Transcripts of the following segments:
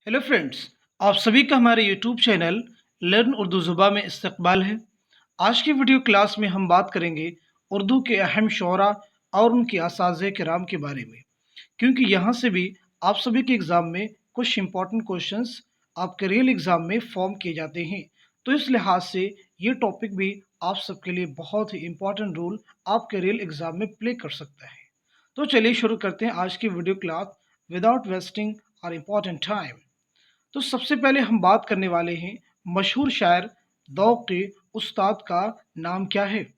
Hello friends, आप सभी का हमारे यूट्यूब चैनल लर्न उर्दू ज़ुबा में इस्तकबाल है। आज की वीडियो क्लास में हम बात करेंगे उर्दू के अहम शोरा और उनके असाज़े किराम के बारे में, क्योंकि यहाँ से भी आप सभी के एग्ज़ाम में कुछ इंपॉर्टेंट क्वेश्चंस आपके रियल एग्ज़ाम में फॉर्म किए जाते हैं। तो इस लिहाज से ये टॉपिक भी आप सबके लिए बहुत ही इंपॉर्टेंट रोल आपके रियल एग्ज़ाम में प्ले कर सकता है। तो चलिए शुरू करते हैं आज की video class without wasting our important time. तो सबसे पहले हम बात करने वाले हैं मशहूर शायर ज़ौक़ के उस्ताद का नाम क्या है।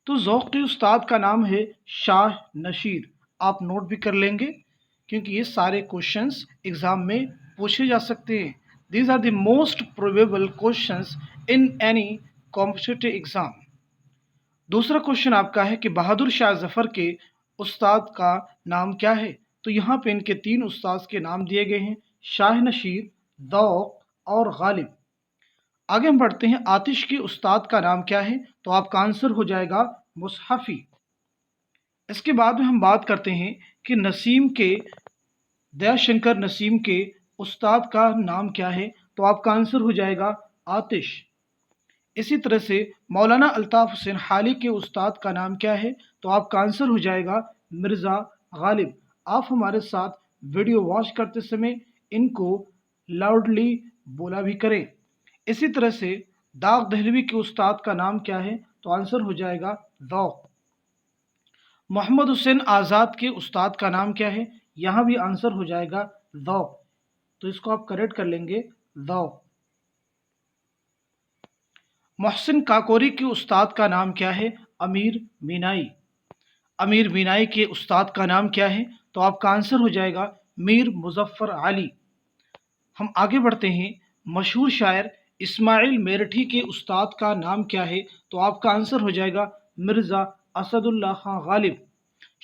तो ज़ौक़ के उस्ताद का नाम है शाह नशीर। आप नोट भी कर लेंगे क्योंकि ये सारे क्वेश्चंस एग्ज़ाम में पूछे जा सकते हैं। These are the most probable questions in any competitive exam. दूसरा क्वेश्चन आपका है कि बहादुर शाह ज़फ़र के उस्ताद का नाम क्या है। तो यहाँ पे इनके तीन उस्ताद के नाम दिए गए हैं, शाह नशीर, ज़ौक़ और गालिब। आगे हम बढ़ते हैं, आतिश के उस्ताद का नाम क्या है। तो आपका आंसर हो जाएगा मुसहफ़ी। इसके बाद में हम बात करते हैं कि नसीम के दयाशंकर नसीम के उस्ताद का नाम क्या है। तो आपका आंसर हो जाएगा आतिश। इसी तरह से मौलाना अल्ताफ़ हुसैन हाली के उस्ताद का नाम क्या है। तो आपका आंसर हो जाएगा मिर्ज़ा गालिब। आप हमारे साथ वीडियो वॉच करते समय इनको लाउडली बोला भी करें। इसी तरह से दाग दहलवी के उस्ताद का नाम क्या है। तो आंसर हो जाएगा ज़ौक़। मोहम्मद हुसैन आज़ाद के उस्ताद का नाम क्या है। यहाँ भी आंसर हो जाएगा ज़ौक़। तो इसको आप करेक्ट कर लेंगे, ज़ौक़। मोहसिन काकोरी के उस्ताद का नाम क्या है। अमीर मीनाई। अमीर मीनाई के उस्ताद का नाम क्या है। तो आपका आंसर हो जाएगा मीर मुज़फ़्फ़र अली। हम आगे बढ़ते हैं, मशहूर शायर इस्माइल मेरठी के उस्ताद का नाम क्या है। तो आपका आंसर हो जाएगा मिर्ज़ा असदुल्ला खां गालिब।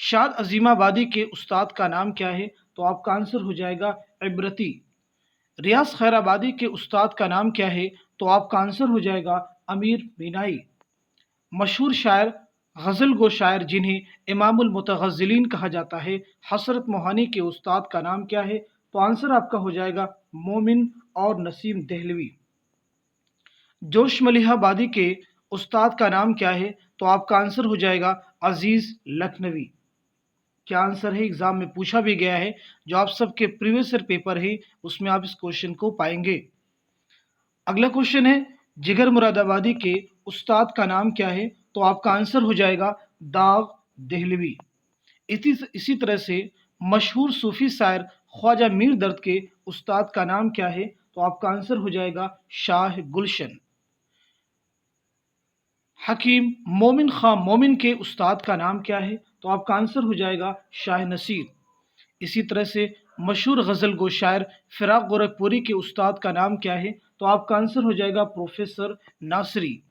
शाद अजीमाबादी के उस्ताद का नाम क्या है। तो आपका आंसर हो जाएगा इबरती। रियाज खैराबादी के उस्ताद का नाम क्या है। तो आपका आंसर हो जाएगा अमीर मीनाई। मशहूर शायर गज़ल गो शायर जिन्हें इमामुल मुतग़ज़्ज़िलीन कहा जाता है, हसरत मोहानी के उस्ताद का नाम क्या है। तो आंसर आपका हो जाएगा मोमिन और नसीम देहलवी। जोश मलिहाबादी के उस्ताद का नाम क्या है। तो आपका आंसर हो जाएगा अजीज़ लखनवी। क्या आंसर है, एग्जाम में पूछा भी गया है, जो आप सबके प्रीवियस ईयर पेपर है उसमें आप इस क्वेश्चन को पाएंगे। अगला क्वेश्चन है, जिगर मुरादाबादी के उस्ताद का नाम क्या है। तो आपका आंसर हो जाएगा दाग देहलवी। इसी तरह से मशहूर सूफी शायर ख्वाजा मीर दर्द के उस्ताद का नाम क्या है। तो आपका आंसर हो जाएगा शाह गुलशन। हकीम मोमिन खां मोमिन के उस्ताद का नाम क्या है। तो आपका आंसर हो जाएगा शाह नसीर। इसी तरह से मशहूर गज़ल गो शायर फ़िराक़ गोरखपुरी के उस्ताद का नाम क्या है। तो आपका आंसर हो जाएगा प्रोफेसर नासरी।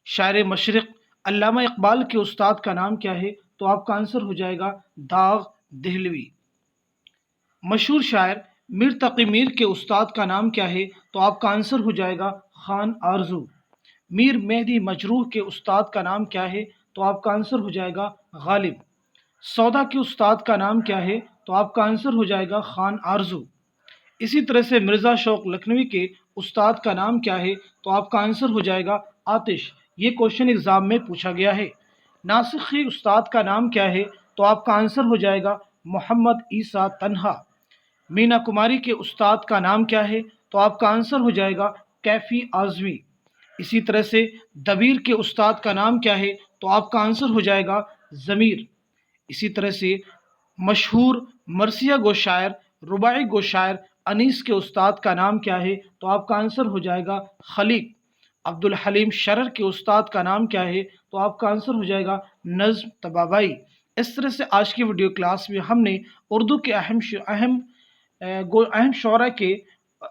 शायर मशरिक़ अल्लामा इकबाल के उस्ताद का नाम क्या है। तो आपका आंसर हो जाएगा दाग देहलवी। मशहूर शायर मीर तक़ी मीर के उस्ताद का नाम क्या है। तो आपका आंसर हो जाएगा खान आरजू। मीर मेहदी मजरूह के उस्ताद का नाम क्या है। तो आपका आंसर हो जाएगा गालिब। सौदा के उस्ताद का नाम क्या है। तो आपका आंसर हो जाएगा खान आरजू। इसी तरह से मिर्ज़ा शौक लखनवी के उस्ताद का नाम क्या है। तो आपका आंसर हो जाएगा आतिश। ये क्वेश्चन एग्जाम में पूछा गया है। नासिक के उस्ताद का नाम क्या है। तो आपका आंसर हो जाएगा मोहम्मद ईसा तन्हा। मीना कुमारी के उस्ताद का नाम क्या है। तो आपका आंसर हो जाएगा कैफ़ी आज़मी। इसी तरह से दबीर के उस्ताद का नाम क्या है। तो आपका आंसर हो जाएगा ज़मीर। इसी तरह से मशहूर मरसिया गो शायर रुबाई गो शायर अनीस के उस्ताद का नाम क्या है। तो आपका आंसर हो जाएगा खलीक। अब्दुल हलीम शरर के उस्ताद का नाम क्या है। तो आपका आंसर हो जाएगा नज़्म तबाबाई। इस तरह से आज की वीडियो क्लास में हमने उर्दू के अहम शोरा के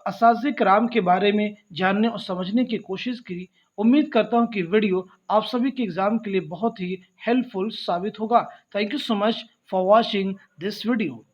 असाज़े कराम के बारे में जानने और समझने की कोशिश की। उम्मीद करता हूँ कि वीडियो आप सभी के एग्ज़ाम के लिए बहुत ही हेल्पफुल साबित होगा। Thank you so much for watching this video.